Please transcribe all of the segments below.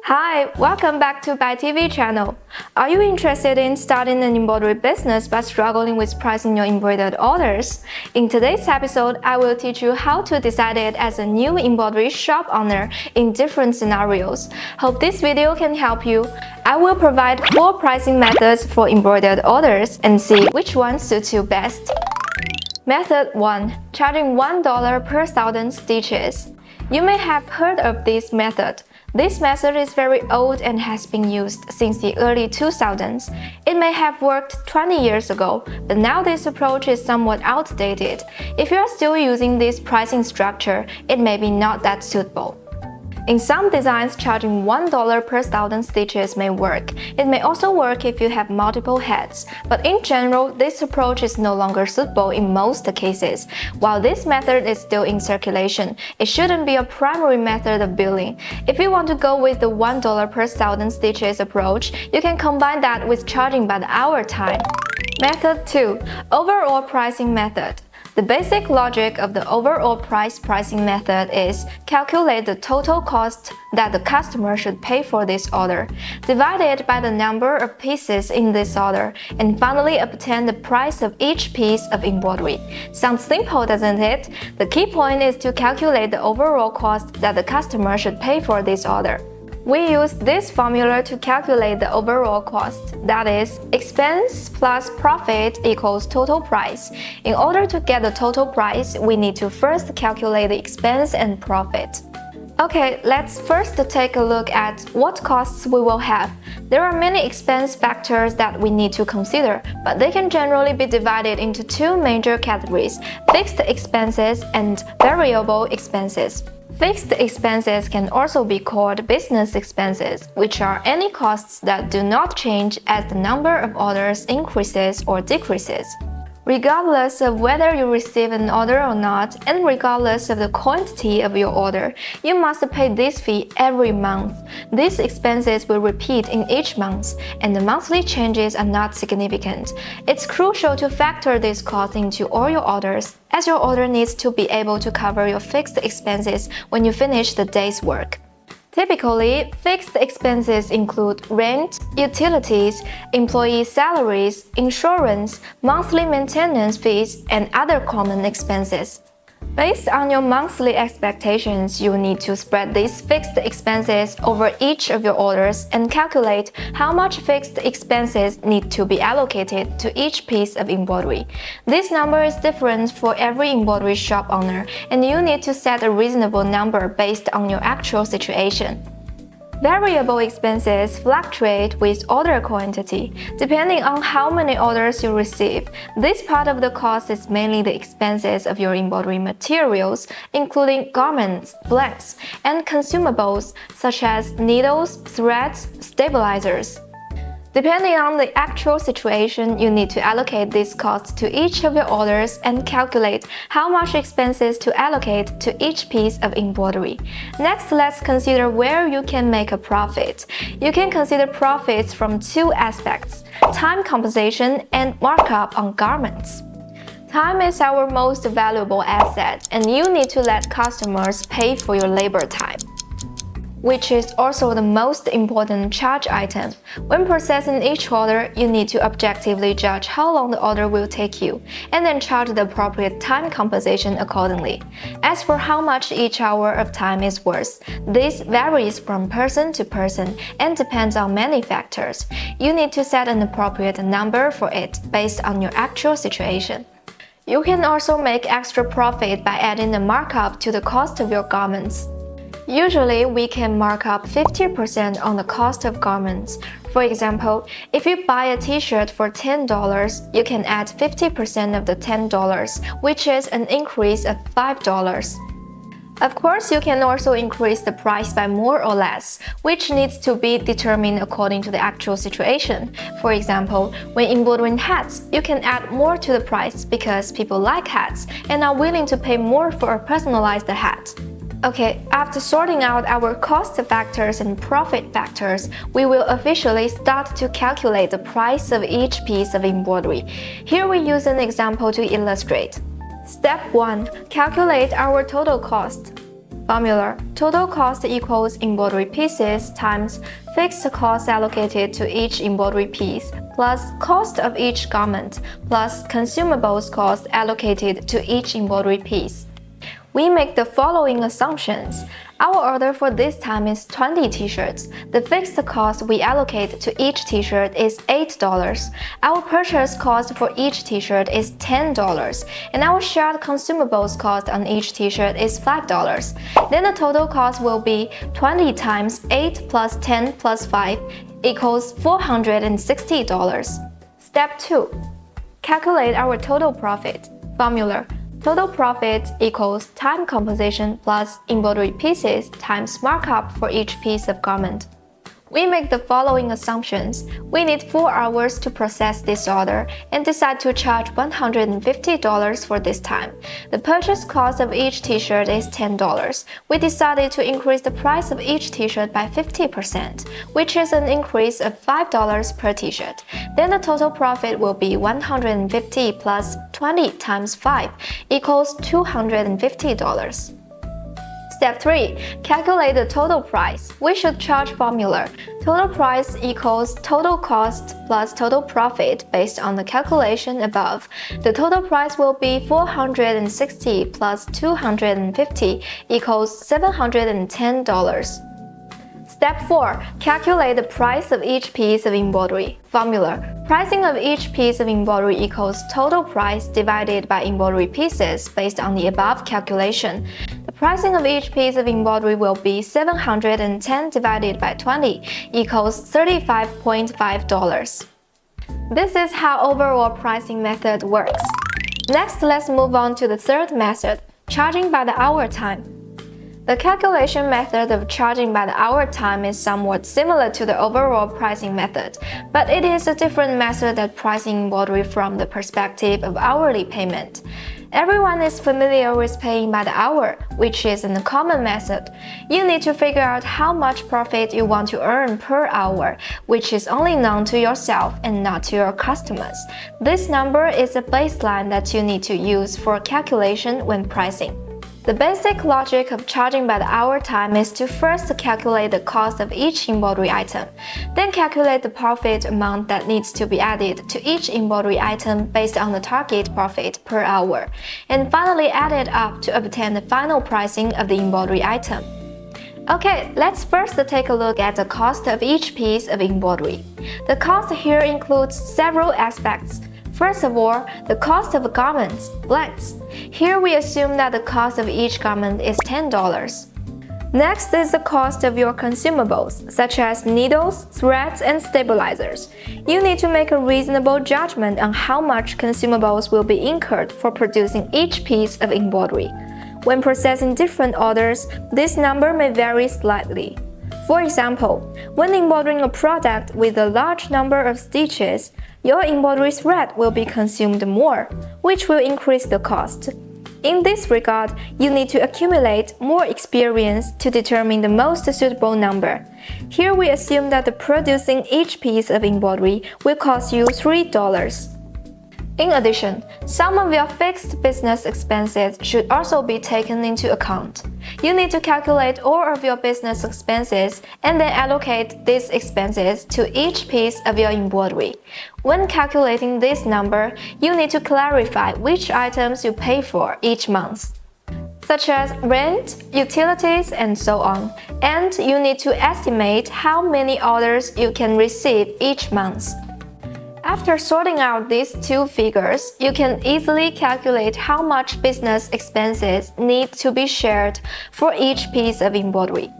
Hi, welcome back to By TV channel. Are you interested in starting an embroidery business but struggling with pricing your embroidered orders? In today's episode, I will teach you how to decide it as a new embroidery shop owner in different scenarios. Hope this video can help you. I will provide 4 pricing methods for embroidered orders and see which one suits you best. Method 1. Charging $1 per 1,000 stitches. You may have heard of this method. This method is very old and has been used since the early 2000s. It may have worked 20 years ago, but now this approach is somewhat outdated. If you are still using this pricing structure, it may be not that suitable. In some designs, charging $1 per 1,000 stitches may work. It may also work if you have multiple heads, but in general, this approach is no longer suitable in most cases. While this method is still in circulation, it shouldn't be a primary method of billing. If you want to go with the $1 per 1,000 stitches approach, you can combine that with charging by the hour time. Method 2. Overall pricing method. The basic logic of the overall pricing method is calculate the total cost that the customer should pay for this order, divide it by the number of pieces in this order, and finally obtain the price of each piece of embroidery. Sounds simple, doesn't it? The key point is to calculate the overall cost that the customer should pay for this order. We use this formula to calculate the overall cost, that is, expense plus profit equals total price. In order to get the total price, we need to first calculate the expense and profit. Okay, let's first take a look at what costs we will have. There are many expense factors that we need to consider, but they can generally be divided into 2 major categories: fixed expenses and variable expenses. Fixed expenses can also be called business expenses, which are any costs that do not change as the number of orders increases or decreases. Regardless of whether you receive an order or not, and regardless of the quantity of your order, you must pay this fee every month. These expenses will repeat in each month, and the monthly changes are not significant. It's crucial to factor this cost into all your orders, as your order needs to be able to cover your fixed expenses when you finish the day's work. Typically, fixed expenses include rent, utilities, employee salaries, insurance, monthly maintenance fees, and other common expenses. Based on your monthly expectations, you need to spread these fixed expenses over each of your orders and calculate how much fixed expenses need to be allocated to each piece of embroidery. This number is different for every embroidery shop owner, and you need to set a reasonable number based on your actual situation. Variable expenses fluctuate with order quantity, depending on how many orders you receive. This part of the cost is mainly the expenses of your embroidery materials, including garments, blanks, and consumables such as needles, threads, stabilizers. Depending on the actual situation, you need to allocate this cost to each of your orders and calculate how much expenses to allocate to each piece of embroidery. Next, let's consider where you can make a profit. You can consider profits from 2 aspects: time compensation and markup on garments. Time is our most valuable asset, and you need to let customers pay for your labor time, which is also the most important charge item. When processing each order, you need to objectively judge how long the order will take you, and then charge the appropriate time compensation accordingly. As for how much each hour of time is worth, this varies from person to person and depends on many factors. You need to set an appropriate number for it based on your actual situation. You can also make extra profit by adding a markup to the cost of your garments. Usually, we can mark up 50% on the cost of garments. For example, if you buy a t-shirt for $10, you can add 50% of the $10, which is an increase of $5. Of course, you can also increase the price by more or less, which needs to be determined according to the actual situation. For example, when embroidering hats, you can add more to the price because people like hats and are willing to pay more for a personalized hat. Okay, after sorting out our cost factors and profit factors, we will officially start to calculate the price of each piece of embroidery. Here we use an example to illustrate. Step 1. Calculate our total cost. Formula: total cost equals embroidery pieces times fixed cost allocated to each embroidery piece plus cost of each garment plus consumables cost allocated to each embroidery piece. We make the following assumptions. Our order for this time is 20 t-shirts. The fixed cost we allocate to each t-shirt is $8. Our purchase cost for each t-shirt is $10, and our shared consumables cost on each t-shirt is $5. Then the total cost will be 20 times 8 plus 10 plus 5 equals $460. Step 2. Calculate our total profit. Formula: total profit equals time composition plus embroidery pieces times markup for each piece of garment. We make the following assumptions. We need 4 hours to process this order and decide to charge $150 for this time. The purchase cost of each t-shirt is $10. We decided to increase the price of each t-shirt by 50%, which is an increase of $5 per t-shirt. Then the total profit will be $150 plus 20 times 5 equals $250. Step 3. Calculate the total price. We should charge formula. Total price equals total cost plus total profit based on the calculation above. The total price will be $460 plus $250 equals $710. Step 4. Calculate the price of each piece of embroidery. Formula: pricing of each piece of embroidery equals total price divided by embroidery pieces based on the above calculation. The pricing of each piece of embroidery will be $710 divided by 20 equals $35.5. This is how overall pricing method works. Next, let's move on to the third method, charging by the hour time. The calculation method of charging by the hour time is somewhat similar to the overall pricing method, but it is a different method at pricing embroidery from the perspective of hourly payment. Everyone is familiar with paying by the hour, which is a common method. You need to figure out how much profit you want to earn per hour, which is only known to yourself and not to your customers. This number is a baseline that you need to use for calculation when pricing. The basic logic of charging by the hour time is to first calculate the cost of each embroidery item, then calculate the profit amount that needs to be added to each embroidery item based on the target profit per hour, and finally add it up to obtain the final pricing of the embroidery item. Okay, let's first take a look at the cost of each piece of embroidery. The cost here includes several aspects. First of all, the cost of garments, blends. Here we assume that the cost of each garment is $10. Next is the cost of your consumables, such as needles, threads, and stabilizers. You need to make a reasonable judgment on how much consumables will be incurred for producing each piece of embroidery. When processing different orders, this number may vary slightly. For example, when embroidering a product with a large number of stitches, your embroidery thread will be consumed more, which will increase the cost. In this regard, you need to accumulate more experience to determine the most suitable number. Here we assume that producing each piece of embroidery will cost you $3. In addition, some of your fixed business expenses should also be taken into account. You need to calculate all of your business expenses and then allocate these expenses to each piece of your embroidery. When calculating this number, you need to clarify which items you pay for each month, such as rent, utilities, and so on, and you need to estimate how many orders you can receive each month. After sorting out these two figures, you can easily calculate how much business expenses need to be shared for each piece of embroidery.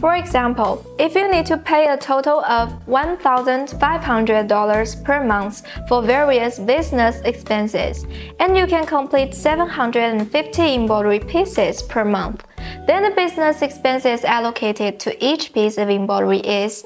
For example, if you need to pay a total of $1,500 per month for various business expenses, and you can complete 750 embroidery pieces per month, then the business expenses allocated to each piece of embroidery is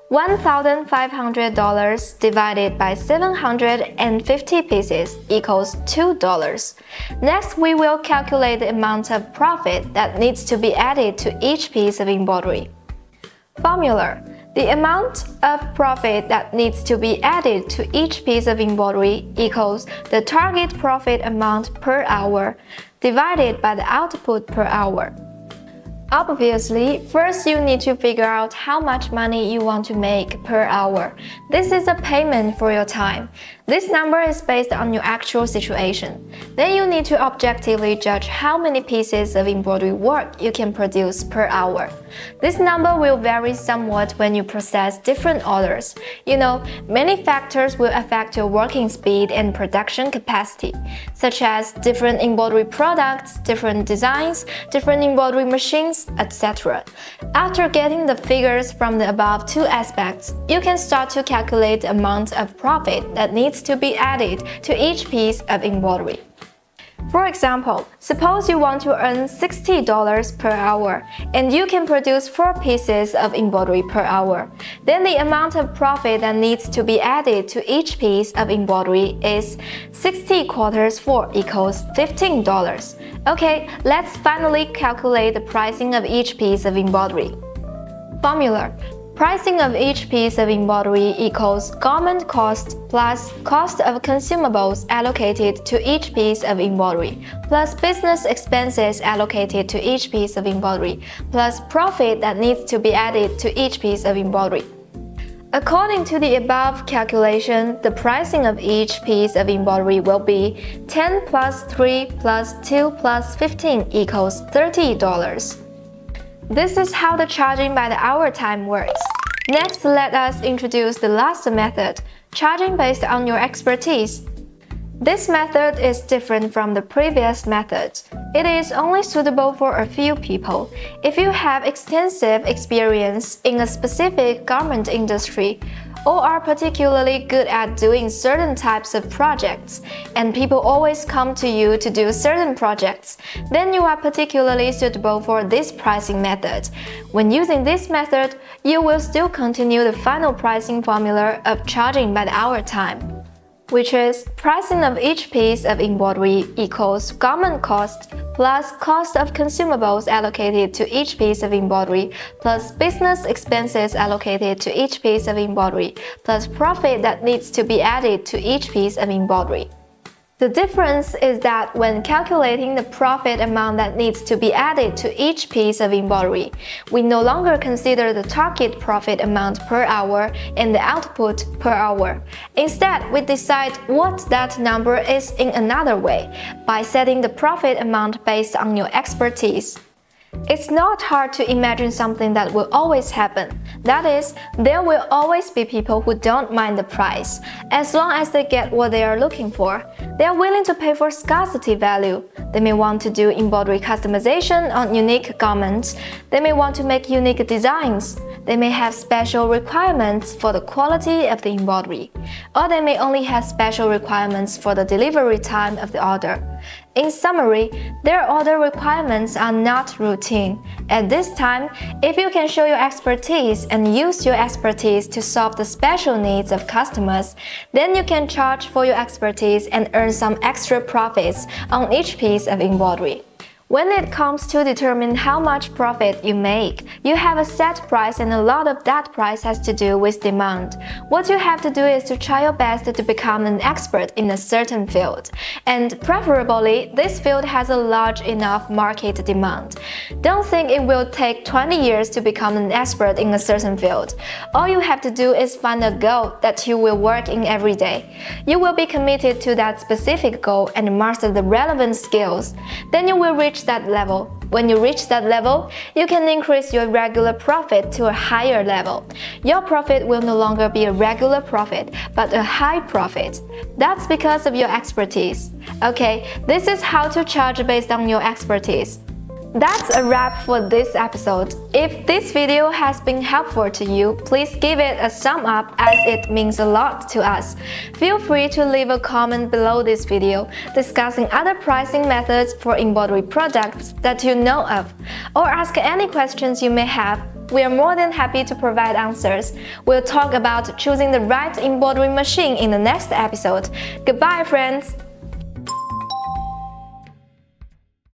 $1,500 divided by 750 pieces equals $2. Next, we will calculate the amount of profit that needs to be added to each piece of embroidery. Formula: the amount of profit that needs to be added to each piece of embroidery equals the target profit amount per hour divided by the output per hour. Obviously, first you need to figure out how much money you want to make per hour. This is a payment for your time. This number is based on your actual situation. Then you need to objectively judge how many pieces of embroidery work you can produce per hour. This number will vary somewhat when you process different orders. Many factors will affect your working speed and production capacity, such as different embroidery products, different designs, different embroidery machines, etc. After getting the figures from the above two aspects, you can start to calculate the amount of profit that needs to be added to each piece of embroidery. For example, suppose you want to earn $60 per hour and you can produce 4 pieces of embroidery per hour. Then the amount of profit that needs to be added to each piece of embroidery is 60 quarters 4 equals $15. Okay, let's finally calculate the pricing of each piece of embroidery. Formula: pricing of each piece of embroidery equals garment cost plus cost of consumables allocated to each piece of embroidery plus business expenses allocated to each piece of embroidery plus profit that needs to be added to each piece of embroidery. According to the above calculation, the pricing of each piece of embroidery will be 10 plus 3 plus 2 plus 15 equals $30. This is how the charging by the hour time works. Next, let us introduce the last method, charging based on your expertise. This method is different from the previous methods. It is only suitable for a few people. If you have extensive experience in a specific garment industry, or are particularly good at doing certain types of projects, and people always come to you to do certain projects, then you are particularly suitable for this pricing method. When using this method, you will still continue the final pricing formula of charging by the hour time, which is pricing of each piece of embroidery equals garment cost plus cost of consumables allocated to each piece of embroidery plus business expenses allocated to each piece of embroidery plus profit that needs to be added to each piece of embroidery. The difference is that when calculating the profit amount that needs to be added to each piece of embroidery, we no longer consider the target profit amount per hour and the output per hour. Instead, we decide what that number is in another way, by setting the profit amount based on your expertise. It's not hard to imagine something that will always happen. That is, there will always be people who don't mind the price, as long as they get what they are looking for. They are willing to pay for scarcity value. They may want to do embroidery customization on unique garments. They may want to make unique designs. They may have special requirements for the quality of the embroidery, or they may only have special requirements for the delivery time of the order. In summary, their order requirements are not routine. At this time, if you can show your expertise and use your expertise to solve the special needs of customers, then you can charge for your expertise and earn some extra profits on each piece of embroidery. When it comes to determine how much profit you make, you have a set price and a lot of that price has to do with demand. What you have to do is to try your best to become an expert in a certain field. And preferably, this field has a large enough market demand. Don't think it will take 20 years to become an expert in a certain field. All you have to do is find a goal that you will work in every day. You will be committed to that specific goal and master the relevant skills. Then you will reach that level. When you reach that level, you can increase your regular profit to a higher level. Your profit will no longer be a regular profit, but a high profit. That's because of your expertise. Okay, this is how to charge based on your expertise. That's a wrap for this episode. If this video has been helpful to you, please give it a thumb up as it means a lot to us. Feel free to leave a comment below this video discussing other pricing methods for embroidery products that you know of, or ask any questions you may have. We are more than happy to provide answers. We'll talk about choosing the right embroidery machine in the next episode. Goodbye, friends!